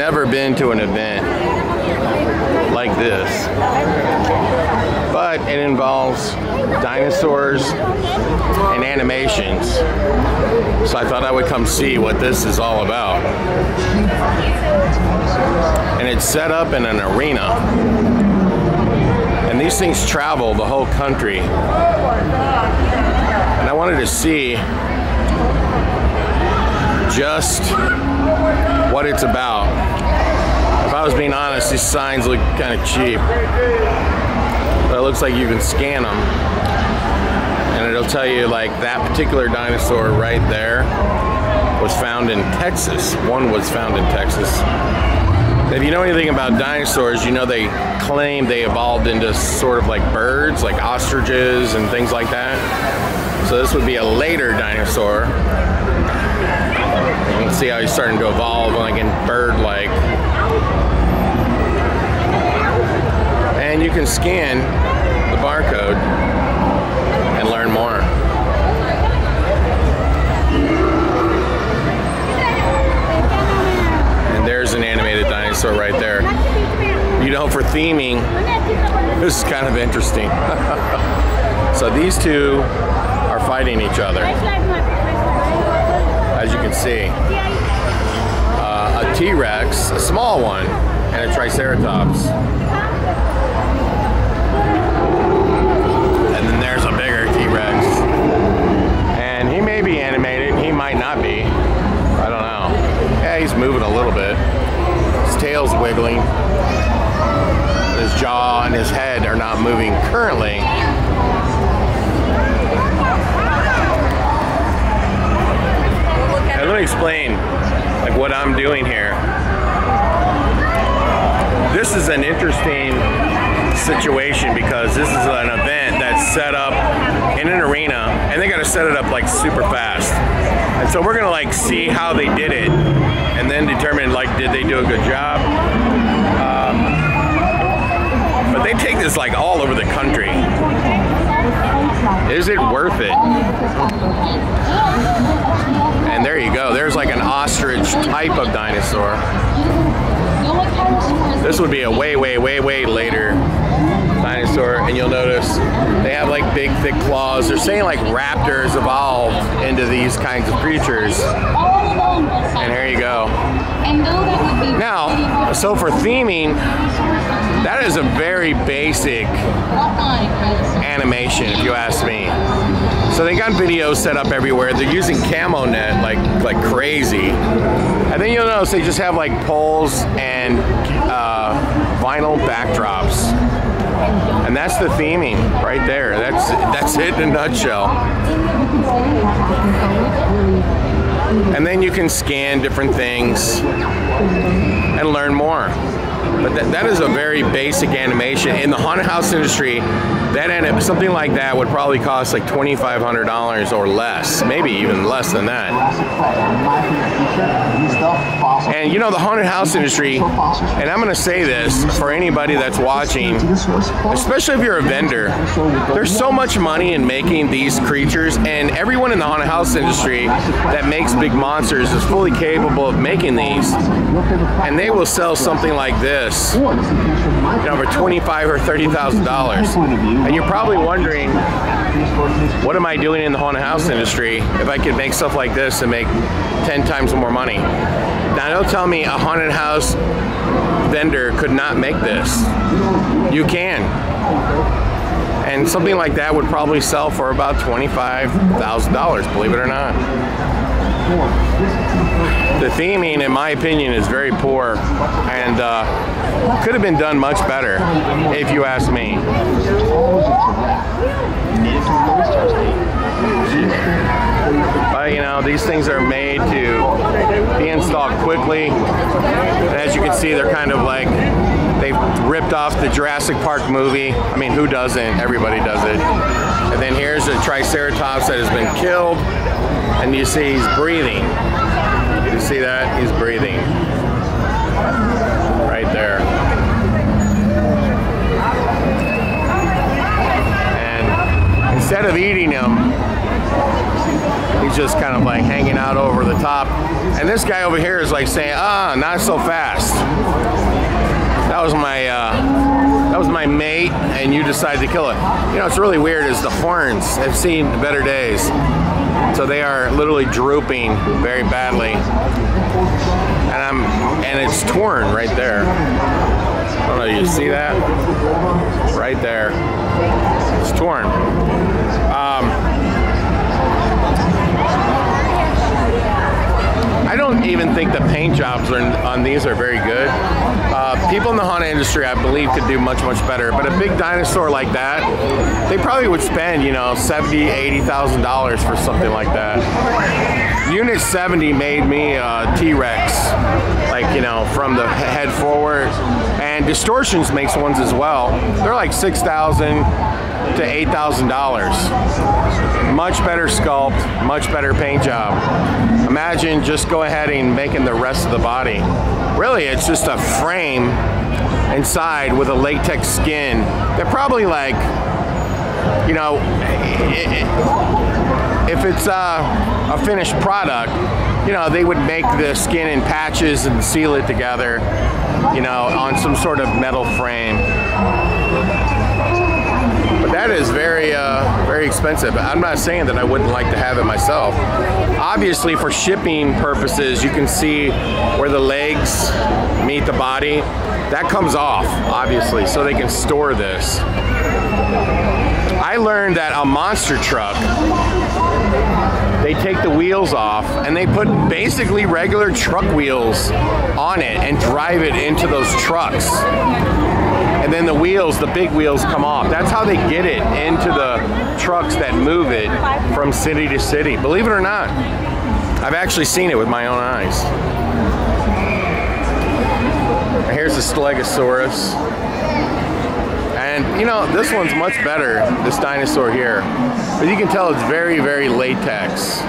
never been to an event like this, but it involves dinosaurs and animations, so I thought I would come see what this is all about. And it's set up in an arena, and these things travel the whole country, and I wanted to see just what it's about. If I was being honest, these signs look kind of cheap, but it looks like you can scan them, and it'll tell you like that particular dinosaur right there was found in Texas. One was found in Texas. If you know anything about dinosaurs, you know they claim they evolved into sort of like birds, like ostriches and things like that. So this would be a later dinosaur. You can see how he's starting to evolve like in bird-like. And you can scan the barcode and learn more. And there's an animated dinosaur right there. You know, for theming, this is kind of interesting. So these two are fighting each other, as you can see. A T-Rex, a small one, and a Triceratops. And then there's a bigger T-Rex. And he may be animated, he might not be. I don't know. Yeah, he's moving a little bit. His tail's wiggling. His jaw and his head are not moving currently. Now, let me explain like what I'm doing here. This is an interesting situation because this is an event that's set up in an arena, and they got to set it up like super fast. And so we're gonna like see how they did it, and then determine like did they do a good job. But they take this like all over the country. Is it worth it? And there you go. There's like an ostrich type of dinosaur. This would be a way later dinosaur, and you'll notice they have like big thick claws. They're saying like raptors evolved into these kinds of creatures. And here you go. Now, so for theming, that is a very basic animation, if you ask me. So they got videos set up everywhere. They're using camo net like crazy. And then you'll notice they just have like poles and vinyl backdrops. And that's the theming right there. That's it in a nutshell. And then you can scan different things and learn more. But that is a very basic animation. In the haunted house industry, something like that would probably cost like $2,500 or less, maybe even less than that. And you know, the haunted house industry, and I'm going to say this for anybody that's watching, especially if you're a vendor, there's so much money in making these creatures, and everyone in the haunted house industry that makes big monsters is fully capable of making these. And they will sell something like this, you know, for $25,000 or $30,000. And you're probably wondering, what am I doing in the haunted house industry if I could make stuff like this and make 10 times more money? Now, don't tell me a haunted house vendor could not make this. You can. And something like that would probably sell for about $25,000, believe it or not. The theming, in my opinion, is very poor and could have been done much better, if you ask me. But you know, these things are made to be installed quickly. And as you can see, they're kind of like, they've ripped off the Jurassic Park movie. I mean, who doesn't? Everybody does it. And then here's a Triceratops that has been killed. And you see he's breathing. You see that? He's breathing. Right there. And instead of eating him, He's just kind of like hanging out over the top. And this guy over here is like saying, not so fast. That was my mate, and you decided to kill it. You know, it's really weird is the horns have seen better days. So they are literally drooping very badly. And it's torn right there. I don't know, you see that? Right there. It's torn. I don't even think the paint jobs on these are very good. People in the haunted industry, I believe, could do much, much better. But a big dinosaur like that, they probably would spend, you know, $70,000, $80,000 for something like that. Unit 70 made me a T-Rex, like, you know, from the head forward. And Distortions makes ones as well. They're like $6,000 to $8,000. Much better sculpt, much better paint job. Imagine just go ahead and making the rest of the body. Really, it's just a frame inside with a latex skin. They're probably like, you know, if it's a finished product, you know, they would make the skin in patches and seal it together, you know, on some sort of metal frame. But that is very, very expensive. I'm not saying that I wouldn't like to have it myself. Obviously, for shipping purposes, you can see where the legs meet the body. That comes off, obviously, so they can store this. I learned that a monster truck, they take the wheels off and they put basically regular truck wheels on it and drive it into those trucks. And then the wheels, the big wheels, come off. That's how they get it into the trucks that move it from city to city. Believe it or not, I've actually seen it with my own eyes. Here's the Stegosaurus. And, you know, this one's much better, this dinosaur here. But you can tell it's very, very latex.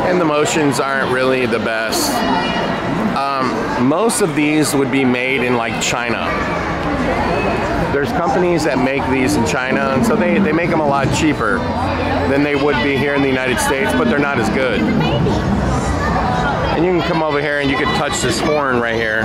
And the motions aren't really the best. Most of these would be made in like China. There's companies that make these in China, and so they make them a lot cheaper than they would be here in the United States, but they're not as good. And you can come over here and you can touch this horn right here.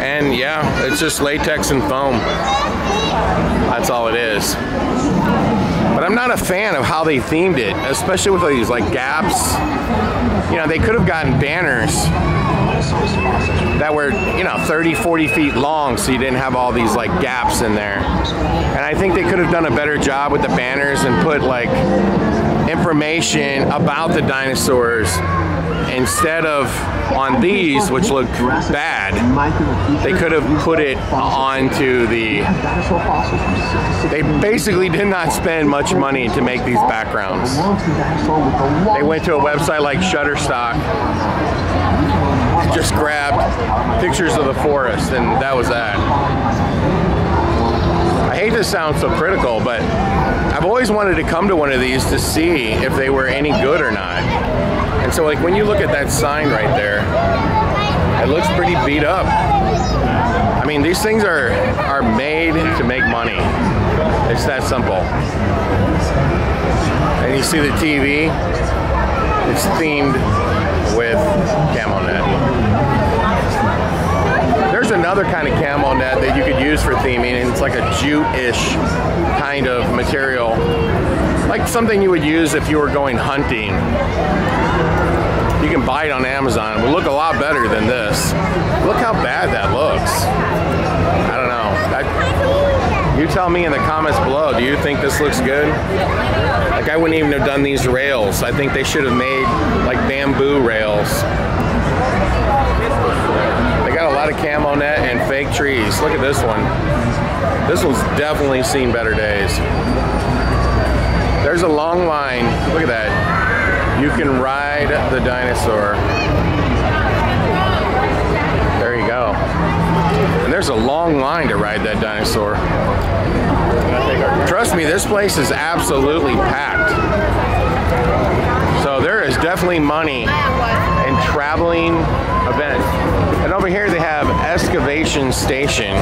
And yeah, it's just latex and foam. That's all it is. But I'm not a fan of how they themed it, especially with these like gaps. You know, they could have gotten banners that were, you know, 30, 40 feet long, so you didn't have all these like gaps in there. And I think they could have done a better job with the banners and put like information about the dinosaurs instead of on these, which look bad. They could have put it onto the... They basically did not spend much money to make these backgrounds. They went to a website like Shutterstock, just grabbed pictures of the forest, and that was that. I hate to sound so critical, but I've always wanted to come to one of these to see if they were any good or not. And so, like, when you look at that sign right there, it looks pretty beat up. I mean, these things are made to make money. It's that simple. And you see the TV, it's themed with camo net. There's another kind of camo net that you could use for theming, and it's like a jute-ish kind of material. Like something you would use if you were going hunting. You can buy it on Amazon. It would look a lot better than this. Look how bad that looks. I don't know. You tell me in the comments below, do you think this looks good? Like, I wouldn't even have done these rails. I think they should have made like bamboo rails. They got a lot of camo net and fake trees. Look at this one. This one's definitely seen better days. There's a long line. Look at that. You can ride the dinosaur. There you go. And there's a long line to ride that dinosaur. Trust me, this place is absolutely packed. So there is definitely money in traveling events. And over here they have Excavation Station.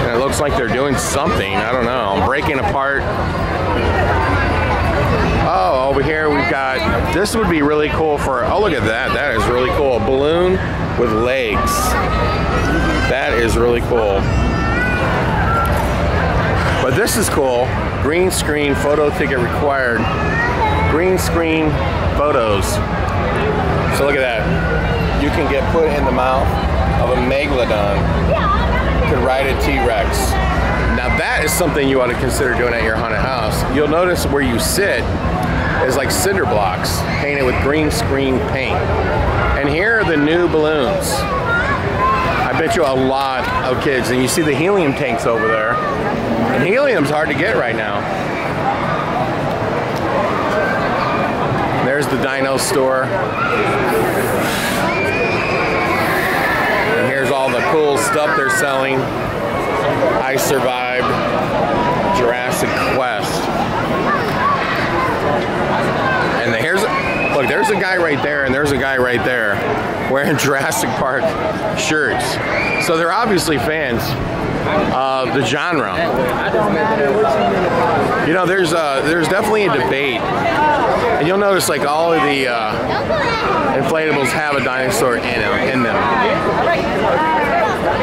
And it looks looks like they're doing something. I don't know. Breaking apart. Oh, over here we've got, this would be really cool for, oh, look at that. That is really cool. A balloon with legs. That is really cool. But this is cool. Green screen, photo ticket required. Green screen photos. So look at that. You can get put in the mouth of a megalodon. You could ride a T-Rex. Now that is something you ought to consider doing at your haunted house. You'll notice where you sit is like cinder blocks painted with green screen paint. And here are the new balloons. I bet you a lot of kids, and you see the helium tanks over there. And helium's hard to get right now. There's the Dino store. And here's all the cool stuff they're selling. I survived Jurassic Quest. And here's, look, there's a guy right there, and there's a guy right there wearing Jurassic Park shirts. So they're obviously fans of the genre. You know, there's definitely a debate, and you'll notice like all of the inflatables have a dinosaur in them.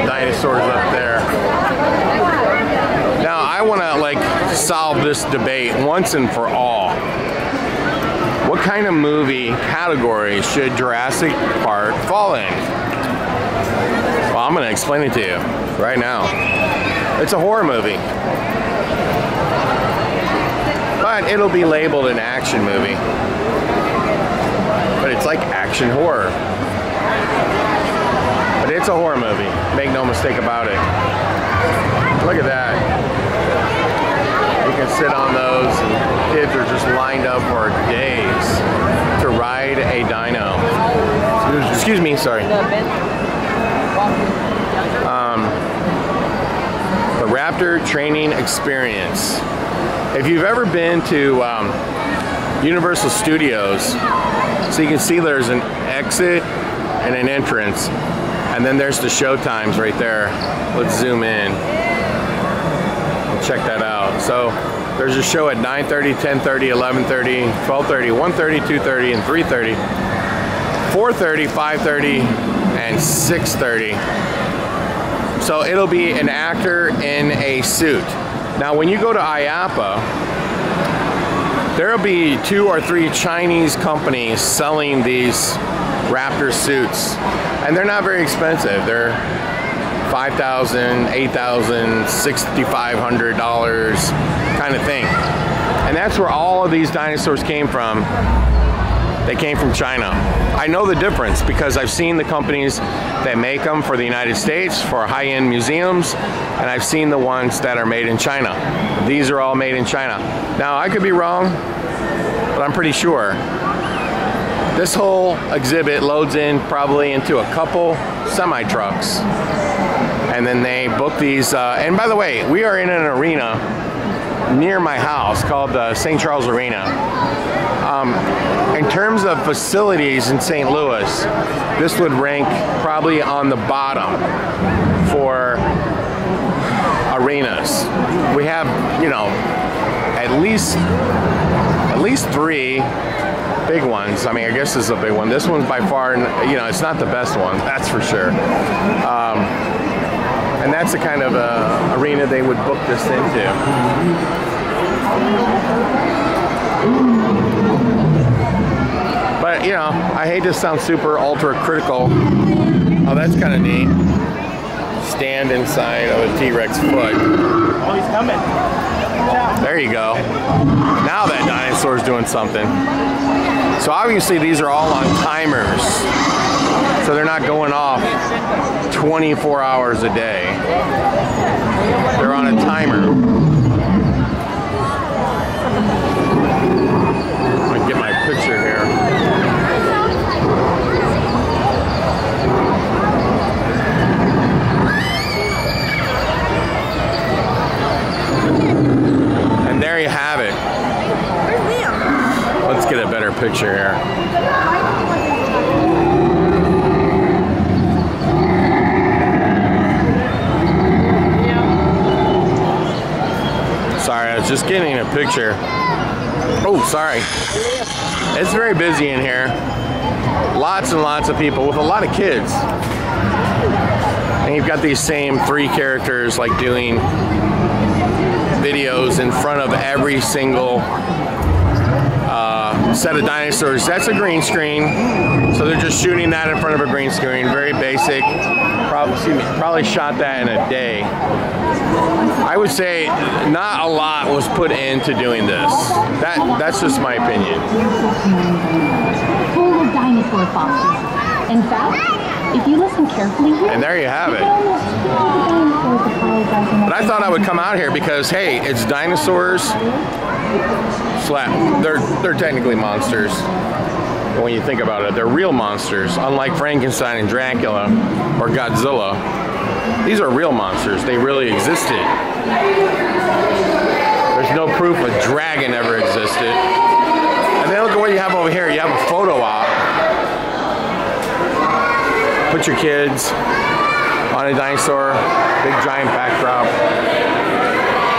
Dinosaurs up there. Now I want to like solve this debate once and for all. What kind of movie category should Jurassic Park fall in? Well, I'm going to explain it to you right now. It's a horror movie. But it'll be labeled an action movie. But it's like action horror. But it's a horror movie. Make no mistake about it. Look at that. You can sit on those, and kids are just lined up for days to ride a dino. Excuse me, sorry. The Raptor Training Experience. If you've ever been to Universal Studios, so you can see there's an exit and an entrance, and then there's the show times right there. Let's zoom in. Check that out. So there's a show at 9:30, 10:30, 11:30, 12:30, 1:30, 2:30, and 3:30, 4:30, 5:30, and 6:30. So it'll be an actor in a suit. Now when you go to IAAPA, there'll be 2 or 3 Chinese companies selling these Raptor suits, and they're not very expensive. They're $5,000, $8,000, $6,500 kind of thing. And that's where all of these dinosaurs came from. They came from China. I know the difference because I've seen the companies that make them for the United States, for high-end museums, and I've seen the ones that are made in China. These are all made in China. Now, I could be wrong, but I'm pretty sure. This whole exhibit loads in probably into a couple semi-trucks. And then they book these, and by the way, we are in an arena near my house called the St. Charles Arena. In terms of facilities in St. Louis, this would rank probably on the bottom for arenas. We have, you know, at least 3 big ones. I mean, I guess this is a big one. This one's by far, you know, it's not the best one, that's for sure. And that's the kind of arena they would book this into. But, you know, I hate to sound super ultra critical. Oh, that's kind of neat. Stand inside of a T-Rex foot. Oh, he's coming. There you go. Now that dinosaur's doing something. So obviously these are all on timers. So they're not going off 24 hours a day. They're on a timer. I'm gonna get my picture here. And there you have it. Let's get a better picture here. Yeah, just getting a picture. Oh, sorry. It's very busy in here. Lots and lots of people with a lot of kids. And you've got these same 3 characters like doing videos in front of every single set of dinosaurs. That's a green screen. So they're just shooting that in front of a green screen. Very basic. Probably shot that in a day. I would say not a lot was put into doing this. That's just my opinion. Full of dinosaur fossils. In fact, if you listen carefully here, and there you have it. But I thought I would come out here because, hey, it's dinosaurs. They're technically monsters. But when you think about it, they're real monsters. Unlike Frankenstein and Dracula or Godzilla, these are real monsters. They really existed. There's no proof a dragon ever existed. And then look at what you have over here. You have a photo op. Put your kids on a dinosaur, big giant backdrop.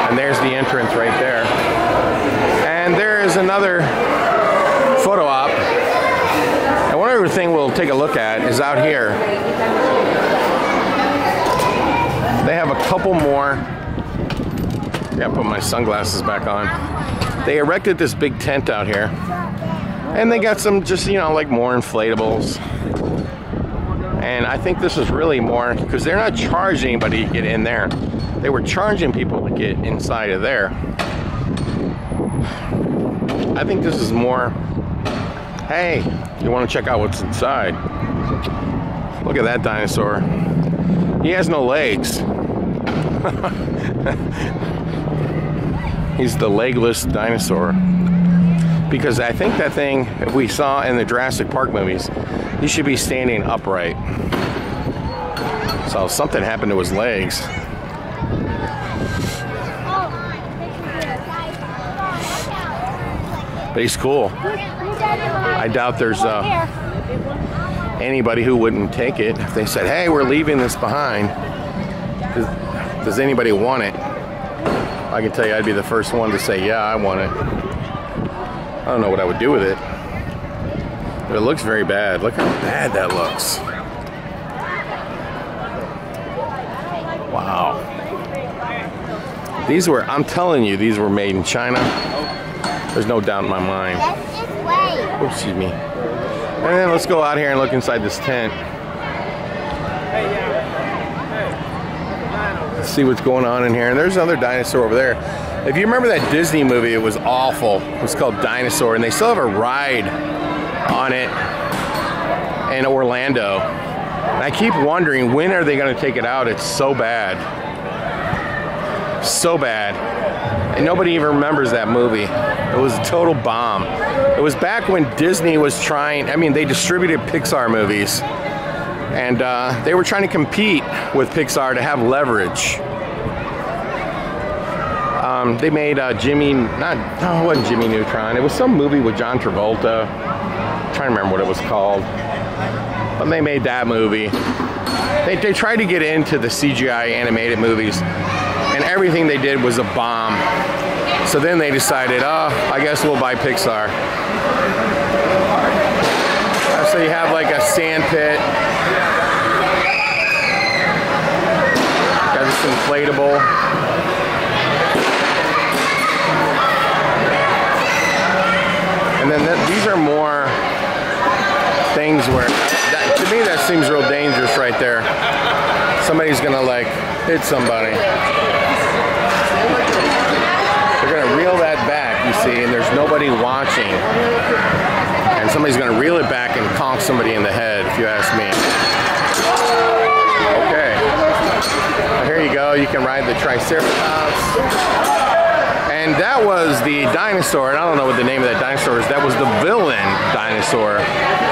And there's the entrance right there. And there is another photo op. And one other thing we'll take a look at is out here. They have a couple more. I gotta put my sunglasses back on. They erected this big tent out here. And they got some just, you know, like more inflatables. And I think this is really more, because they're not charging anybody to get in there. They were charging people to get inside of there. I think this is more, hey, you want to check out what's inside. Look at that dinosaur. He has no legs. He's the legless dinosaur. Because I think that thing, if we saw in the Jurassic Park movies, he should be standing upright. So something happened to his legs. But he's cool. I doubt there's anybody who wouldn't take it if they said, hey, we're leaving this behind. Does anybody want it? I can tell you I'd be the first one to say, yeah, I want it. I don't know what I would do with it. But it looks very bad. Look how bad that looks. Wow. These were, I'm telling you, these were made in China. There's no doubt in my mind. Oops, excuse me. And then let's go out here and look inside this tent. Let's see what's going on in here. And there's another dinosaur over there. If you remember that Disney movie, it was awful. It was called Dinosaur, and they still have a ride on it in Orlando. And I keep wondering, when are they going to take it out? It's so bad. So bad. And nobody even remembers that movie. It was a total bomb. It was back when Disney was trying, I mean, they distributed Pixar movies. And they were trying to compete with Pixar to have leverage. They made Jimmy, it wasn't Jimmy Neutron. It was some movie with John Travolta. I'm trying to remember what it was called. But they made that movie. They tried to get into the CGI animated movies, and everything they did was a bomb. So then they decided, oh, I guess we'll buy Pixar. So you have like a sand pit. Got this inflatable. And then these are more things where, to me that seems real dangerous right there. Somebody's gonna like hit somebody. They're gonna reel that back, you see, and there's nobody watching. And somebody's gonna reel it back and conk somebody in the head, if you ask me. Okay. Well, here you go, you can ride the Triceratops. And that was the dinosaur, and I don't know what the name of that dinosaur is. That was the villain dinosaur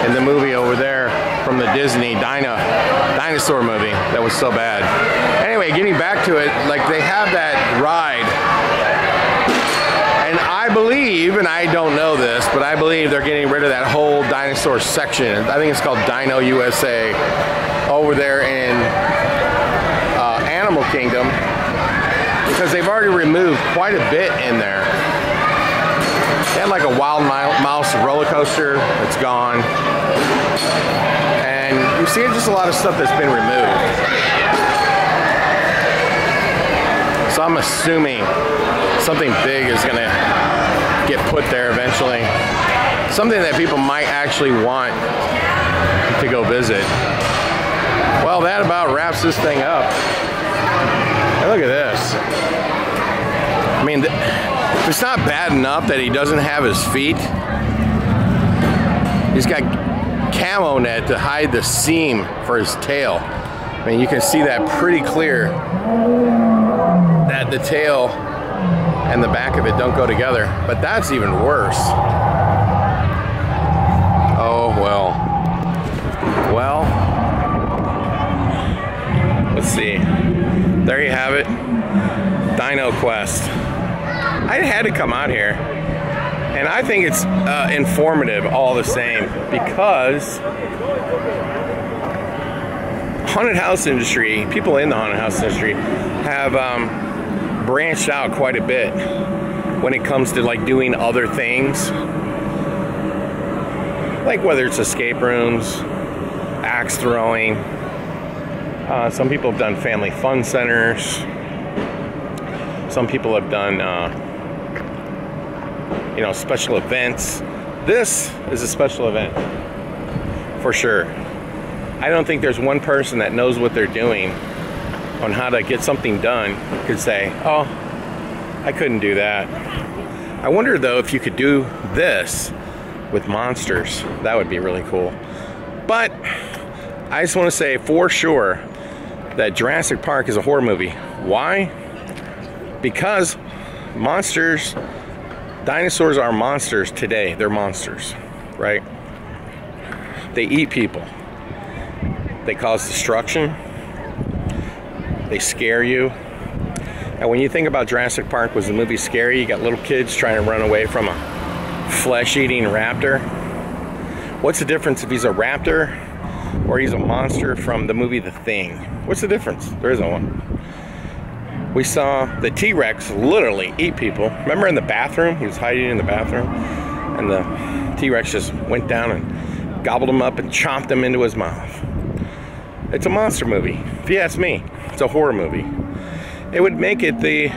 in the movie over there from the Disney dinosaur movie. That was so bad. Anyway, getting back to it, like they have that ride. And I believe, and I don't know this, but I believe they're getting rid of that whole dinosaur section. I think it's called Dino USA over there in Animal Kingdom. because they've already removed quite a bit in there. They had like a wild mouse roller coaster that's gone. And you see just a lot of stuff that's been removed. So I'm assuming something big is gonna get put there eventually. Something that people might actually want to go visit. Well, that about wraps this thing up. And look at this. I mean, it's not bad enough that he doesn't have his feet. He's got camo net to hide the seam for his tail. I mean, you can see that pretty clear, that the tail and the back of it don't go together. But that's even worse. Oh, well. Well, let's see. There you have it. Dino Quest. I had to come out here. And I think it's informative all the same, because haunted house industry, people in the haunted house industry have branched out quite a bit when it comes to like doing other things. Like whether it's escape rooms, axe throwing. Some people have done family fun centers. Some people have done you know, special events. This is a special event, for sure. I don't think there's one person that knows what they're doing on how to get something done could say, oh, I couldn't do that. I wonder though if you could do this with monsters. That would be really cool. But I just want to say for sure that Jurassic Park is a horror movie. Why? Because monsters, dinosaurs are monsters today. They're monsters, right? They eat people. They cause destruction. They scare you. And when you think about Jurassic Park, was the movie scary? You got little kids trying to run away from a flesh-eating raptor. What's the difference if he's a raptor or he's a monster from the movie The Thing? What's the difference? There isn't one. We saw the T-Rex literally eat people. Remember in the bathroom? He was hiding in the bathroom, and the T-Rex just went down and gobbled him up and chomped him into his mouth. It's a monster movie. If you ask me, it's a horror movie. It would make it the